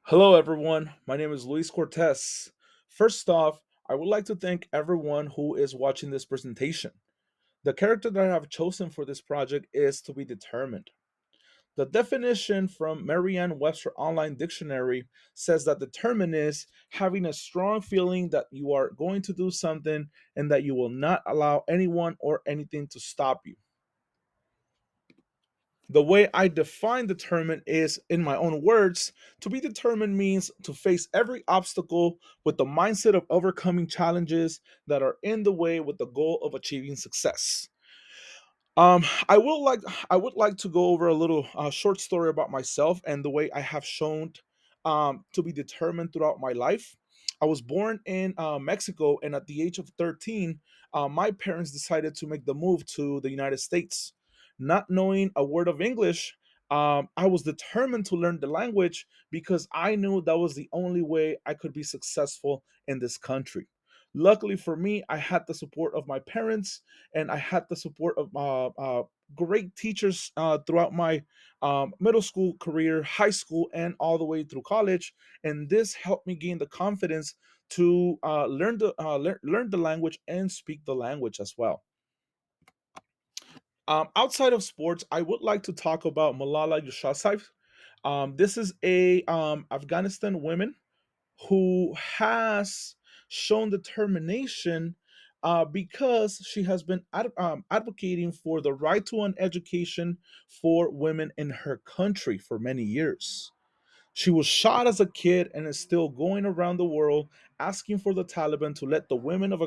Hello, everyone. My name is Luis Cortez. First off, I would like to thank everyone who is watching this presentation. The character that I have chosen for this project is to be determined. The definition from Merriam-Webster Online Dictionary says that determined is having a strong feeling that you are going to do something and that you will not allow anyone or anything to stop you. The way I define determined is, in my own words, to be determined means to face every obstacle with the mindset of overcoming challenges that are in the way with the goal of achieving success. I would like to go over a little short story about myself and the way I have shown to be determined throughout my life. I was born in Mexico, and at the age of 13, my parents decided to make the move to the United States. Not knowing a word of English, I was determined to learn the language because I knew that was the only way I could be successful in this country. Luckily for me, I had the support of my parents and I had the support of great teachers throughout my middle school career, high school, and all the way through college. And this helped me gain the confidence to learn the language and speak the language as well. Outside of sports, I would like to talk about Malala Yousafzai. This is a Afghanistan woman who has shown determination because she has been advocating for the right to an education for women in her country for many years. She was shot as a kid and is still going around the world asking for the Taliban to let the women of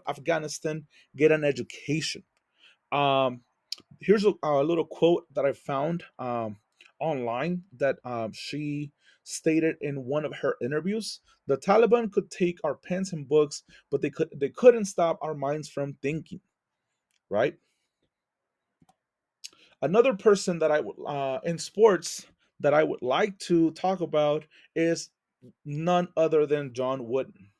Afghanistan get an education. Um, Here's a little quote that I found online that she stated in one of her interviews. The Taliban could take our pens and books, but they couldn't stop our minds from thinking. Right. Another person that I would in sports that I would like to talk about is none other than John Wooden.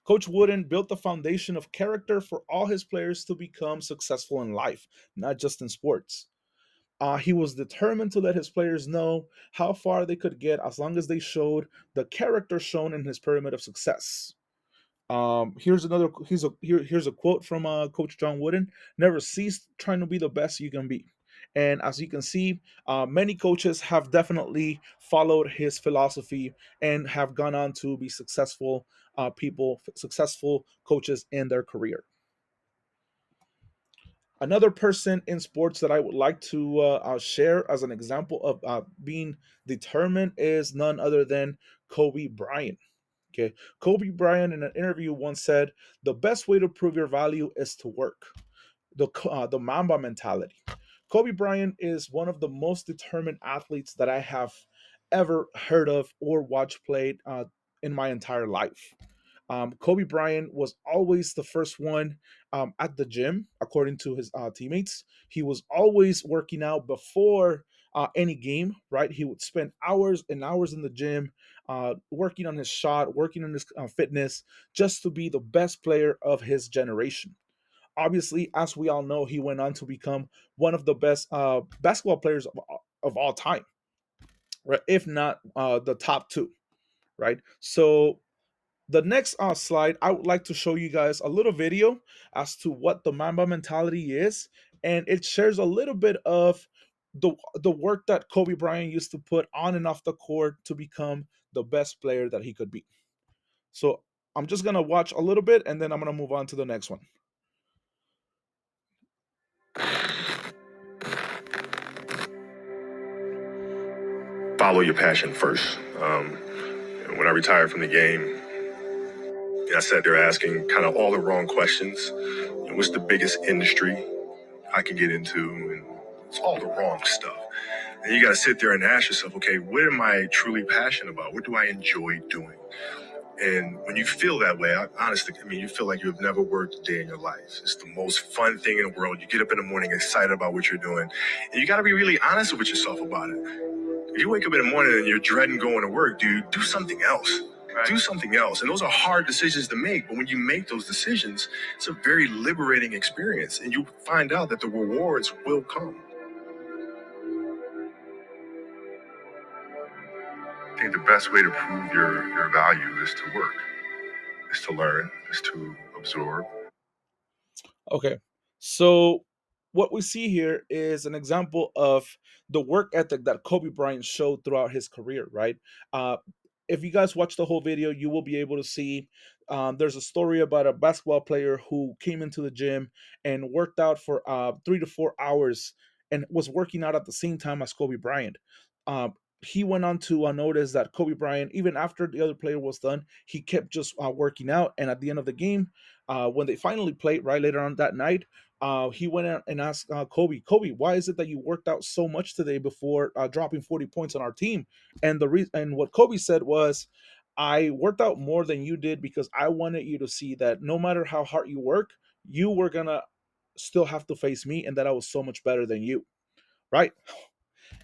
Coach Wooden built the foundation of character for all his players to become successful in life, not just in sports. He was determined to let his players know how far they could get as long as they showed the character shown in his pyramid of success. Here's a quote from Coach John Wooden: "Never cease trying to be the best you can be." And as you can see, many coaches have definitely followed his philosophy and have gone on to be successful coaches in their career. Another person in sports that I would like to share as an example of being determined is none other than Kobe Bryant. Okay, Kobe Bryant in an interview once said, "The best way to prove your value is to work." The Mamba mentality. Kobe Bryant is one of the most determined athletes that I have ever heard of or watched played in my entire life. Kobe Bryant was always the first one at the gym, according to his teammates. He was always working out before any game, right? He would spend hours and hours in the gym, working on his shot, working on his fitness, just to be the best player of his generation. Obviously, as we all know, he went on to become one of the best basketball players of all time, right? If not the top two, right? So the next slide, I would like to show you guys a little video as to what the Mamba mentality is, and it shares a little bit of the work that Kobe Bryant used to put on and off the court to become the best player that he could be. So I'm just gonna watch a little bit, and then I'm gonna move on to the next one. Follow your passion first. When I retired from the game, I sat there asking kind of all the wrong questions. What's the biggest industry I can get into? And it's all the wrong stuff. And you got to sit there and ask yourself, okay, what am I truly passionate about? What do I enjoy doing? And when you feel that way, honestly, I mean, you feel like you have never worked a day in your life. It's the most fun thing in the world. You get up in the morning excited about what you're doing. And you got to be really honest with yourself about it. If you wake up in the morning and you're dreading going to work, dude, do something else. Right. Do something else. And those are hard decisions to make. But when you make those decisions, it's a very liberating experience. And you find out that the rewards will come. think the best way to prove your value is to work, is to learn, is to absorb. Okay. So what we see here is an example of the work ethic that Kobe Bryant showed throughout his career, right? Uh, if you guys watch the whole video, you will be able to see there's a story about a basketball player who came into the gym and worked out for 3 to 4 hours and was working out at the same time as Kobe Bryant. He went on to notice that Kobe Bryant, even after the other player was done, he kept just working out. And at the end of the game, when they finally played right later on that night, he went out and asked Kobe, why is it that you worked out so much today before dropping 40 points on our team? And and what Kobe said was, I worked out more than you did because I wanted you to see that no matter how hard you work, you were gonna still have to face me, and that I was so much better than you, right?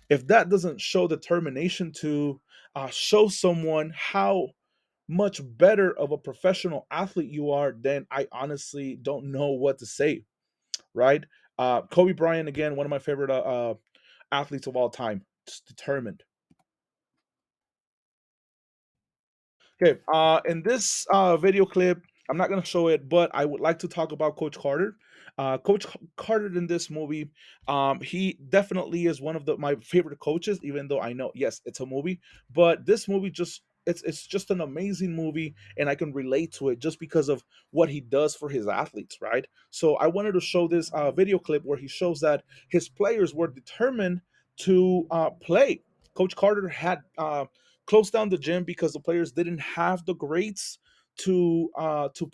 If that doesn't show determination to show someone how much better of a professional athlete you are, then I honestly don't know what to say, right? Kobe Bryant, again, one of my favorite athletes of all time, just determined. Okay, in this video clip, I'm not going to show it, but I would like to talk about Coach Carter. Carter in this movie, he definitely is one of my favorite coaches. Even though I know, yes, it's a movie, but this movie just it's just an amazing movie, and I can relate to it just because of what he does for his athletes, right? So I wanted to show this video clip where he shows that his players were determined to play. Coach Carter had closed down the gym because the players didn't have the grades to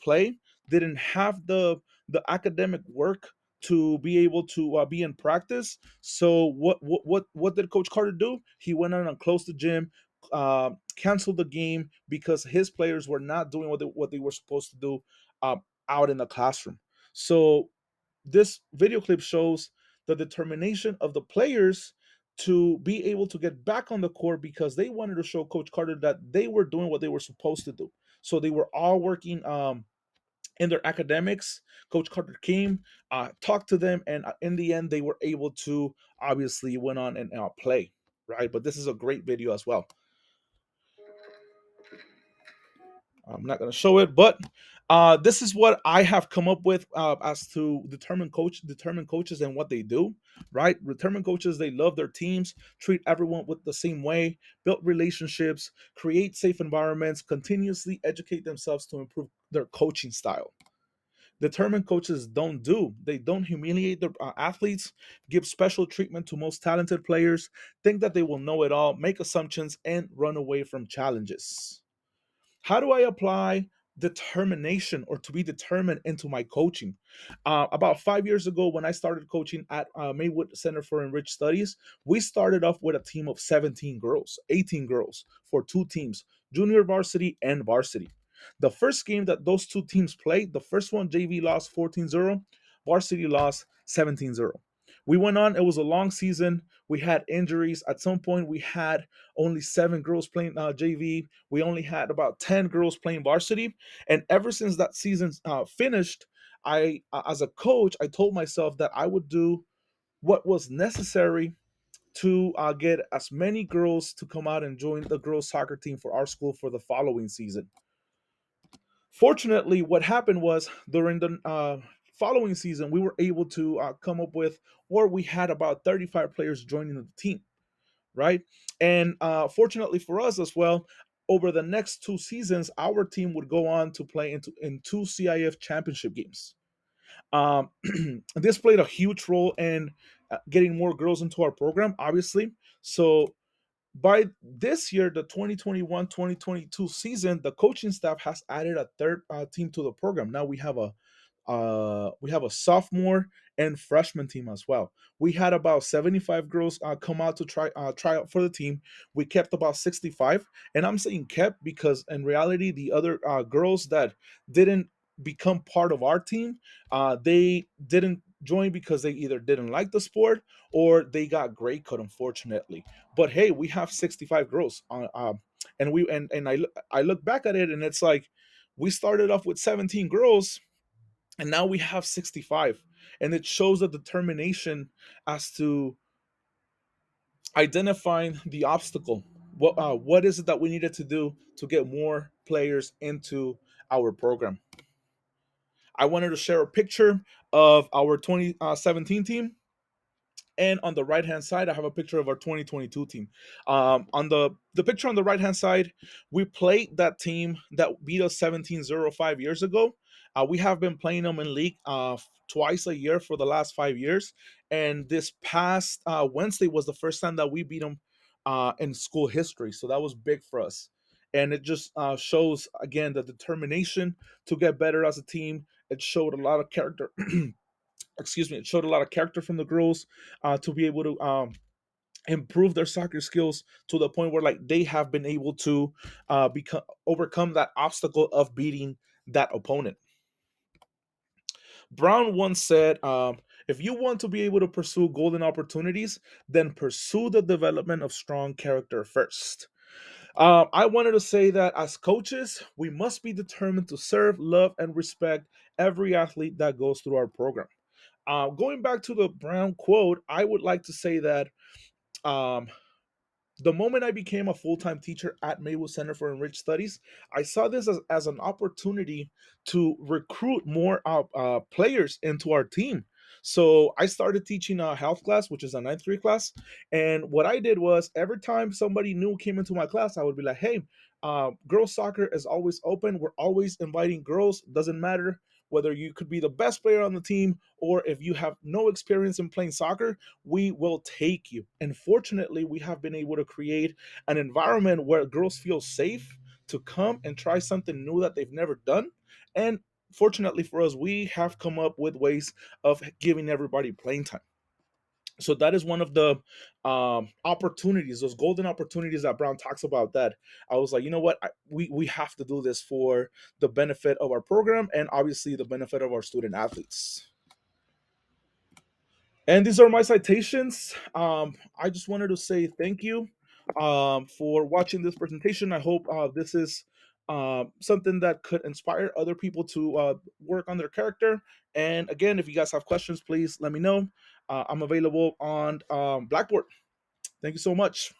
play, didn't have the academic work to be able to be in practice. So what did Coach Carter do? He went on and closed the gym, canceled the game because his players were not doing what they were supposed to do uh, out in the classroom. So this video clip shows the determination of the players to be able to get back on the court because they wanted to show Coach Carter that they were doing what they were supposed to do. So they were all working in their academics. Coach Carter came, talked to them, and in the end, they were able to obviously went on and play, right? But this is a great video as well. I'm not going to show it, but this is what I have come up with as to determine coaches and what they do. Right, determined coaches, they love their teams, treat everyone with the same way, build relationships, create safe environments, continuously educate themselves to improve their coaching style. Determined coaches don't do. They don't humiliate their athletes, give special treatment to most talented players, think that they will know it all, make assumptions, and run away from challenges. How do I apply determination or to be determined into my coaching? About 5 years ago, when I started coaching at Maywood Center for Enriched Studies, we started off with a team of 17 girls, 18 girls for two teams, junior varsity and varsity. The first game that those two teams played, the first one, JV lost 14-0, varsity lost 17-0. We went on, it was a long season. We had injuries. At some point, we had only 7 girls playing JV. We only had about 10 girls playing varsity. And ever since that season finished, as a coach, I told myself that I would do what was necessary to get as many girls to come out and join the girls soccer team for our school for the following season. Fortunately, what happened was during the following season, we were able to come up with, or we had about 35 players joining the team, right? And fortunately for us as well, over the next 2 seasons, our team would go on to play in two CIF championship games. Um, this played a huge role in getting more girls into our program, obviously. So by this year, the 2021-2022 season, the coaching staff has added a third team to the program. Now we have a sophomore and freshman team as well. We had about 75 girls come out to try out for the team. We kept about 65, and I'm saying kept because in reality, the other girls that didn't become part of our team, they didn't join because they either didn't like the sport or they got grade cut, unfortunately. But hey, we have 65 girls and I look back at it and it's like we started off with 17 girls and now we have 65, and it shows a determination as to identifying the obstacle, what is it that we needed to do to get more players into our program. I wanted to share a picture of our 2017 team, and on the right hand side I have a picture of our 2022 team. On the picture on the right hand side, we played that team that beat us 17-0 5 years ago. We have been playing them in league twice a year for the last 5 years, and this past Wednesday was the first time that we beat them in school history, so that was big for us. And it just shows again the determination to get better as a team. It showed a lot of character. Excuse me, it showed a lot of character from the girls to be able to improve their soccer skills to the point where like they have been able to become overcome that obstacle of beating that opponent. Brown once said, if you want to be able to pursue golden opportunities, then pursue the development of strong character first. I wanted to say that as coaches, we must be determined to serve, love, and respect every athlete that goes through our program. Going back to the Brown quote, I would like to say that um, the moment I became a full time teacher at Maywood Center for Enriched Studies, I saw this as an opportunity to recruit more players into our team. So I started teaching a health class, which is a ninth grade class. And what I did was every time somebody new came into my class, I would be like, hey, girls soccer is always open. We're always inviting girls. Doesn't matter whether you could be the best player on the team or if you have no experience in playing soccer, we will take you. And fortunately, we have been able to create an environment where girls feel safe to come and try something new that they've never done. And fortunately for us, we have come up with ways of giving everybody playing time. So that is one of the opportunities, those golden opportunities that Brown talks about. That I was like, you know what, we have to do this for the benefit of our program and obviously the benefit of our student athletes. And these are my citations. I just wanted to say thank you for watching this presentation. I hope this is something that could inspire other people to work on their character. And again, if you guys have questions, please let me know. I'm available on Blackboard. Thank you so much.